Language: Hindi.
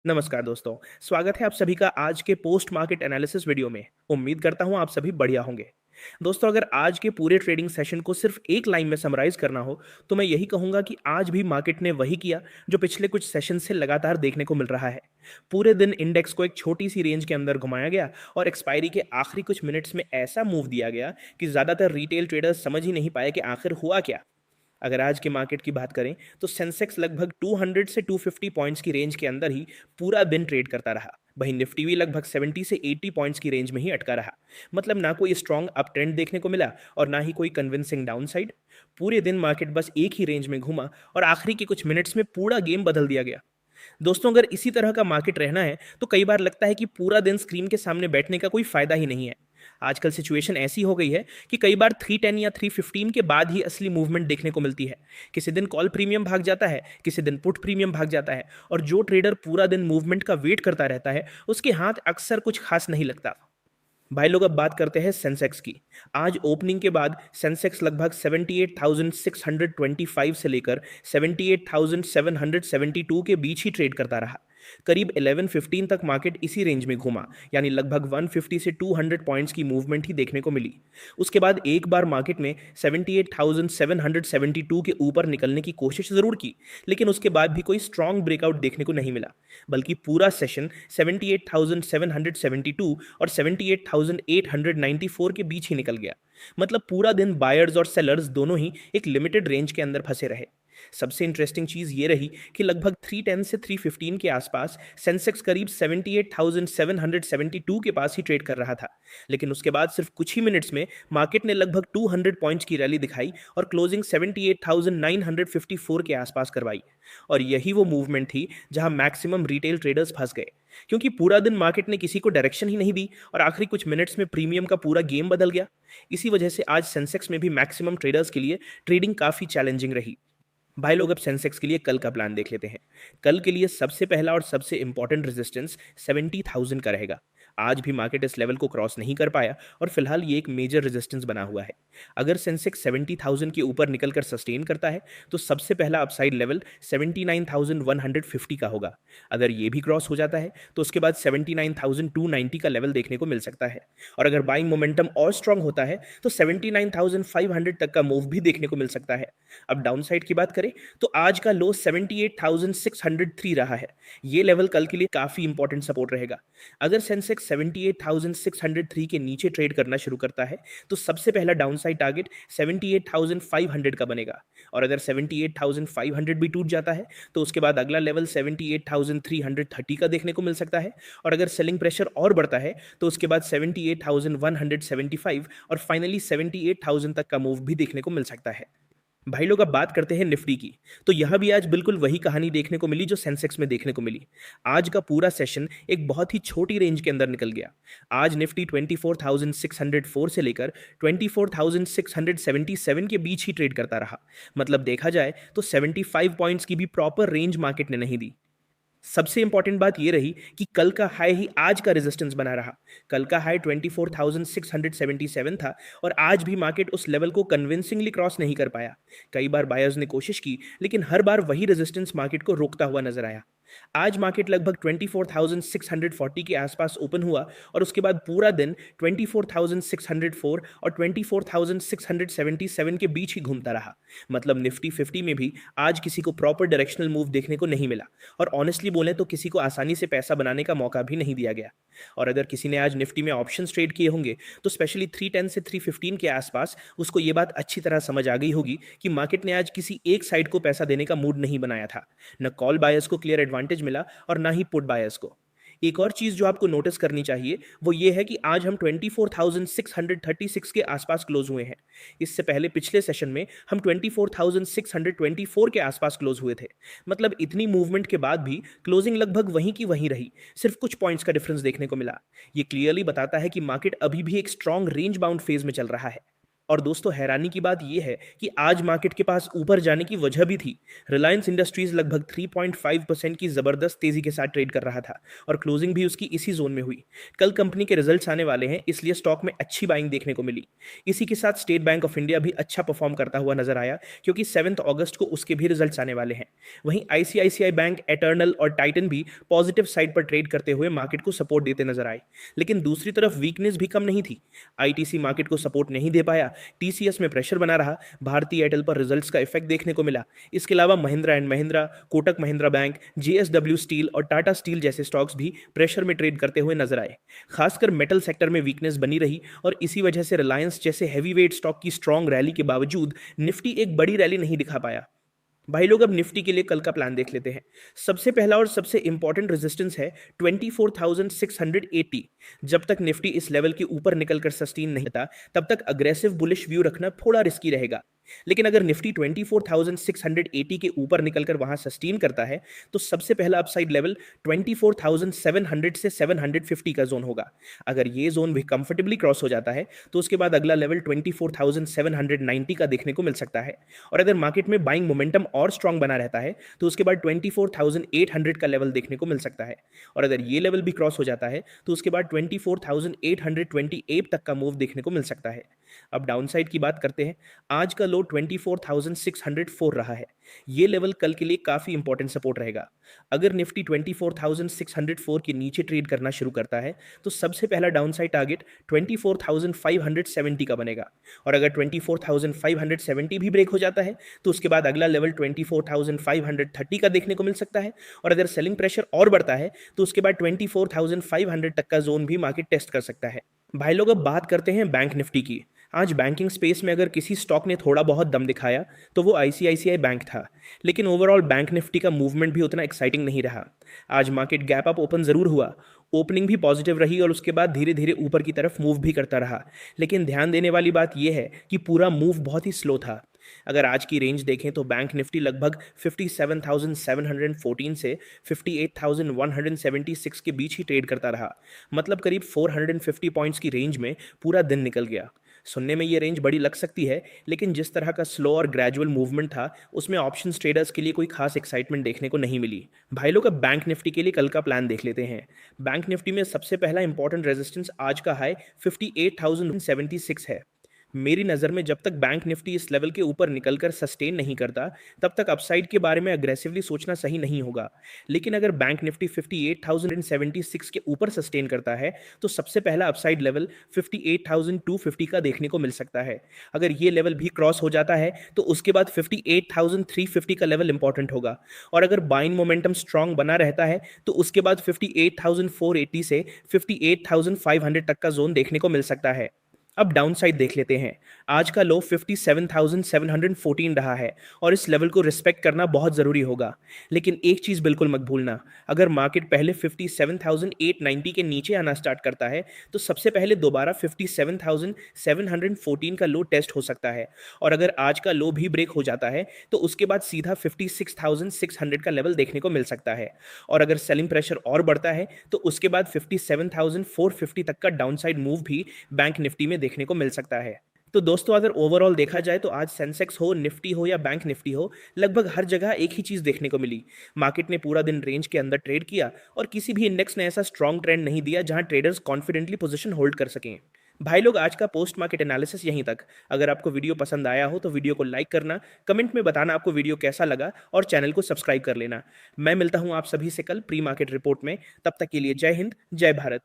नमस्कार दोस्तों, स्वागत है आप सभी का आज के पोस्ट मार्केट एनालिसिस वीडियो में। उम्मीद करता हूँ आप सभी बढ़िया होंगे। दोस्तों, अगर आज के पूरे ट्रेडिंग सेशन को सिर्फ एक लाइन में समराइज करना हो, तो मैं यही कहूँगा कि आज भी मार्केट ने वही किया जो पिछले कुछ सेशन से लगातार देखने को मिल रहा है। पूरे दिन इंडेक्स को एक छोटी सी रेंज के अंदर घुमाया गया और एक्सपायरी के आखिरी कुछ मिनट्स में ऐसा मूव दिया गया कि ज़्यादातर रिटेल ट्रेडर्स समझ ही नहीं पाए कि आखिर हुआ क्या। अगर आज के मार्केट की बात करें तो सेंसेक्स लगभग 200 से 250 पॉइंट्स की रेंज के अंदर ही पूरा दिन ट्रेड करता रहा। वहीं निफ्टी भी लगभग 70 से 80 पॉइंट्स की रेंज में ही अटका रहा। मतलब ना कोई स्ट्रॉन्ग अप ट्रेंड देखने को मिला और ना ही कोई कन्विंसिंग डाउन साइड। पूरे दिन मार्केट बस एक ही रेंज में घूमा और आखिरी के कुछ मिनट्स में पूरा गेम बदल दिया गया। दोस्तों, अगर इसी तरह का मार्केट रहना है तो कई बार लगता है कि पूरा दिन स्क्रीन के सामने बैठने का कोई फायदा ही नहीं है। आजकल सिचुएशन ऐसी हो गई है कि कई बार 310 या 315 के बाद ही असली मूवमेंट देखने को मिलती है। किसी दिन कॉल प्रीमियम भाग जाता है, किसी दिन पुट प्रीमियम भाग जाता है, और जो ट्रेडर पूरा दिन मूवमेंट का वेट करता रहता है उसके हाथ अक्सर कुछ खास नहीं लगता। भाई लोग, अब बात करते हैं सेंसेक्स की। आज ओपनिंग के बाद सेंसेक्स लगभग 78,625 से लेकर 78,772 के बीच ही ट्रेड करता रहा। करीब 11:15 तक मार्केट इसी रेंज में घूमा, यानी लगभग 150 से 200 पॉइंट्स की मूवमेंट ही देखने को मिली। उसके बाद एक बार मार्केट ने 78,772 के ऊपर निकलने की कोशिश जरूर की, लेकिन उसके बाद भी कोई स्ट्रॉन्ग ब्रेकआउट देखने को नहीं मिला। बल्कि पूरा सेशन 78,772 और 78,894 के बीच ही निकल गया। मतलब पूरा दिन बायर्स और सेलर्स दोनों ही एक लिमिटेड रेंज के अंदर फंसे रहे। सबसे इंटरेस्टिंग चीज ये रही कि लगभग 310 से 315 के आसपास सेंसेक्स करीब 78,772 के पास ही ट्रेड कर रहा था। लेकिन उसके बाद सिर्फ कुछ ही मिनट्स में मार्केट ने लगभग 200 पॉइंट्स की रैली दिखाई और क्लोजिंग 78,954 के आसपास करवाई। और यही वो मूवमेंट थी जहां मैक्सिमम रिटेल ट्रेडर्स फंस गए, क्योंकि पूरा दिन मार्केट ने किसी को डायरेक्शन ही नहीं दी और आखिरी कुछ मिनट्स में प्रीमियम का पूरा गेम बदल गया। इसी वजह से आज सेंसेक्स में भी मैक्सिमम ट्रेडर्स के लिए ट्रेडिंग काफी चैलेंजिंग रही। भाई लोग, अब सेंसेक्स के लिए कल का प्लान देख लेते हैं। कल के लिए सबसे पहला और सबसे इंपॉर्टेंट रेजिस्टेंस 70,000 का रहेगा। आज भी मार्केट इस लेवल को क्रॉस नहीं कर पाया और फिलहाल ये एक मेजर रेजिस्टेंस बना हुआ है। अगर सेंसेक्स 70,000 के ऊपर निकलकर सस्टेन करता है तो सबसे पहला अपसाइड लेवल 79,150 का होगा। अगर ये भी क्रॉस हो जाता है तो उसके बाद 79,290 का लेवल देखने को मिल सकता है। और अगर बाइंग मोमेंटम और स्ट्रांग होता है तो 79,500 तक का मूव भी देखने को मिल सकता है। अब डाउन साइड की बात करें तो आज का लो 78,603 रहा है। ये लेवल कल के लिए काफी इंपॉर्टेंट सपोर्ट रहेगा। अगर सेंसेक्स 78,603 के नीचे ट्रेड करना शुरू करता है तो सबसे पहला डाउन साइड टारगेट 78,500 का बनेगा। और अगर 78,500 भी टूट जाता है तो उसके बाद अगला लेवल 78,330 का देखने को मिल सकता है। और अगर सेलिंग प्रेशर और बढ़ता है तो उसके बाद 78,175 और फाइनली 78,000 तक का मूव भी देखने को मिल सकता है। भाई लोग, अब बात करते हैं निफ्टी की। तो यह भी आज बिल्कुल वही कहानी देखने को मिली जो सेंसेक्स में देखने को मिली। आज का पूरा सेशन एक बहुत ही छोटी रेंज के अंदर निकल गया। आज निफ्टी 24,604 से लेकर 24,677 के बीच ही ट्रेड करता रहा। मतलब देखा जाए तो 75 पॉइंट्स की भी प्रॉपर रेंज मार्केट ने नहीं दी। सबसे इंपॉर्टेंट बात यह रही कि कल का हाई ही आज का रेजिस्टेंस बना रहा। कल का हाई 24,677 था और आज भी मार्केट उस लेवल को कन्विंसिंगली क्रॉस नहीं कर पाया। कई बार बायर्स ने कोशिश की, लेकिन हर बार वही रेजिस्टेंस मार्केट को रोकता हुआ नजर आया। आज मार्केट लगभग 24,640 के आसपास ओपन हुआ और उसके बाद पूरा दिन 24,604 और 24,677 के बीच ही घूमता रहा। मतलब निफ्टी 50 में भी आज किसी को प्रॉपर डायरेक्शनल मूव देखने को नहीं मिला और ऑनेस्टली बोले तो किसी को आसानी से पैसा बनाने का मौका भी नहीं दिया गया। और अगर किसी ने आज निफ्टी में ऑप्शंस ट्रेड किए होंगे तो स्पेशली 310 से 315 के आसपास उसको ये बात अच्छी तरह समझ आ गई होगी कि मार्केट ने आज किसी एक साइड को पैसा देने का मूड नहीं बनाया था। न कॉल बायर्स को क्लियर एडवांटेज मिला और ना ही पुट बायर्स को। एक और चीज जो आपको नोटिस करनी चाहिए वो ये है कि आज हम 24,636 के आसपास क्लोज हुए हैं। इससे पहले पिछले सेशन में हम 24,624 के आसपास क्लोज हुए थे। मतलब इतनी मूवमेंट के बाद भी क्लोजिंग लगभग वहीं की वहीं रही। सिर्फ कुछ पॉइंट्स का डिफरेंस देखने को मिला। ये क्लियरली बताता है कि मार्केट अभी भी एक स्ट्रॉन्ग रेंज बाउंड फेज में चल रहा है। और दोस्तों हैरानी की बात यह है कि आज मार्केट के पास ऊपर जाने की वजह भी थी। रिलायंस इंडस्ट्रीज लगभग 3.5% की जबरदस्त तेजी के साथ ट्रेड कर रहा था और क्लोजिंग भी उसकी इसी जोन में हुई। कल कंपनी के रिजल्ट्स आने वाले हैं, इसलिए स्टॉक में अच्छी बाइंग देखने को मिली। इसी के साथ स्टेट बैंक ऑफ इंडिया भी अच्छा परफॉर्म करता हुआ नजर आया, क्योंकि 7 अगस्त को उसके भी रिजल्ट्स आने वाले हैं। वहीं आईसीआईसीआई बैंक, एटर्नल और टाइटन भी पॉजिटिव साइड पर ट्रेड करते हुए मार्केट को सपोर्ट देते नजर आए। लेकिन दूसरी तरफ वीकनेस भी कम नहीं थी। आईटीसी मार्केट को सपोर्ट नहीं दे पाया, टीसीएस में प्रेशर बना रहा, भारतीय एयरटेल पर रिजल्ट्स का इफेक्ट देखने को मिला। इसके अलावा Mahindra and Mahindra, Kotak Mahindra bank, JSW steel और टाटा स्टील जैसे स्टॉक्स भी प्रेशर में ट्रेड करते हुए नजर आए। खासकर मेटल सेक्टर में वीकनेस बनी रही और इसी वजह से रिलायंस जैसे हैवी वेट स्टॉक की स्ट्रॉन्ग रैली के बावजूद निफ्टी एक बड़ी रैली नहीं दिखा पाया। भाई लोग, अब निफ्टी के लिए कल का प्लान देख लेते हैं। सबसे पहला और सबसे इंपॉर्टेंट रेजिस्टेंस है 24,680। जब तक निफ्टी इस लेवल के ऊपर निकलकर सस्टेन नहीं होता, तब तक अग्रेसिव बुलिश व्यू रखना थोड़ा रिस्की रहेगा। लेकिन अगर निफ्टी 24,680 के ऊपर निकलकर वहां सस्टेन करता है, तो सबसे पहला अपसाइड लेवल 24,700 से 750 का जोन होगा। अगर ये जोन भी कंफर्टेबली क्रॉस हो जाता है, तो उसके बाद अगला लेवल 24,790 का देखने को मिल सकता है। और अगर मार्केट में बाइंग मोमेंटम और स्ट्रांग बना रहता है, तो उसके बाद 24,800 का लेवल देखने को मिल सकता है। और अगर ये लेवल भी क्रॉस हो जाता है, तो उसके बाद 24,828 तक का मूव देखने को मिल सकता है। अब डाउनसाइड की बात करते हैं। आज का लो 24,604 रहा है। ये लेवल कल के लिए काफी इंपॉर्टेंट सपोर्ट रहेगा। अगर निफ्टी 24,604 के नीचे ट्रेड करना शुरू करता है, तो सबसे पहला डाउनसाइड टारगेट 24,570 का बनेगा। और अगर 24,570 भी ब्रेक हो जाता है, तो उसके बाद अगला लेवल 24,530 का देखने को मिल सकता है। और अगर सेलिंग प्रेशर और बढ़ता है, तो उसके बाद 24,500 तक का जोन भी मार्केट टेस्ट कर सकता है। भाई लोग, अब बात करते हैं बैंक निफ्टी की। आज बैंकिंग स्पेस में अगर किसी स्टॉक ने थोड़ा बहुत दम दिखाया, तो वो आईसीआईसीआई बैंक था। लेकिन ओवरऑल बैंक निफ्टी का मूवमेंट भी उतना एक्साइटिंग नहीं रहा। आज मार्केट गैप अप ओपन जरूर हुआ, ओपनिंग भी पॉजिटिव रही और उसके बाद धीरे धीरे ऊपर की तरफ मूव भी करता रहा। लेकिन ध्यान देने वाली बात यह है कि पूरा मूव बहुत ही स्लो था। अगर आज की रेंज देखें, तो बैंक निफ्टी लगभग 57,714 से 58,176 के बीच ही ट्रेड करता रहा। मतलब करीब 450 पॉइंट्स की रेंज में पूरा दिन निकल गया। सुनने में ये रेंज बड़ी लग सकती है, लेकिन जिस तरह का स्लो और ग्रेजुअल मूवमेंट था, उसमें ऑप्शंस ट्रेडर्स के लिए कोई खास एक्साइटमेंट देखने को नहीं मिली। भाई लोग, अब बैंक निफ्टी के लिए कल का प्लान देख लेते हैं। बैंक निफ्टी में सबसे पहला इंपॉर्टेंट रेजिस्टेंस आज का हाई 58,076 है। मेरी नज़र में जब तक बैंक निफ्टी इस लेवल के ऊपर निकलकर सस्टेन नहीं करता, तब तक अपसाइड के बारे में अग्रेसिवली सोचना सही नहीं होगा। लेकिन अगर बैंक निफ्टी 58,076 के ऊपर सस्टेन करता है, तो सबसे पहला अपसाइड लेवल 58,250 का देखने को मिल सकता है। अगर ये लेवल भी क्रॉस हो जाता है, तो उसके बाद 58,350 का लेवल इंपॉर्टेंट होगा। और अगर बाइंग मोमेंटम स्ट्रांग बना रहता है, तो उसके बाद 58,480 से 58,500 तक का जोन देखने को मिल सकता है। अब डाउनसाइड देख लेते हैं। आज का लो 57,714 रहा है और इस लेवल को रिस्पेक्ट करना बहुत ज़रूरी होगा। लेकिन एक चीज़ बिल्कुल मत भूलना, अगर मार्केट पहले 57,890 के नीचे आना स्टार्ट करता है, तो सबसे पहले दोबारा 57,714 का लो टेस्ट हो सकता है। और अगर आज का लो भी ब्रेक हो जाता है, तो उसके बाद सीधा 56,600 का लेवल देखने को मिल सकता है। और अगर सेलिंग प्रेशर और बढ़ता है, तो उसके बाद 57,450 तक का डाउनसाइड मूव भी बैंक निफ्टी में देखने को मिल सकता है। तो दोस्तों, अगर ओवरऑल देखा जाए, तो आज सेंसेक्स हो, निफ्टी हो या बैंक निफ्टी हो, लगभग हर जगह एक ही चीज़ देखने को मिली। मार्केट ने पूरा दिन रेंज के अंदर ट्रेड किया और किसी भी इंडेक्स ने ऐसा स्ट्रॉन्ग ट्रेंड नहीं दिया जहां ट्रेडर्स कॉन्फिडेंटली पोजीशन होल्ड कर सकें। भाई लोग, आज का पोस्ट मार्केट एनालिसिस यहीं तक। अगर आपको वीडियो पसंद आया हो, तो वीडियो को लाइक करना, कमेंट में बताना आपको वीडियो कैसा लगा और चैनल को सब्सक्राइब कर लेना। मैं मिलता हूं आप सभी से कल प्री मार्केट रिपोर्ट में। तब तक के लिए जय हिंद, जय भारत।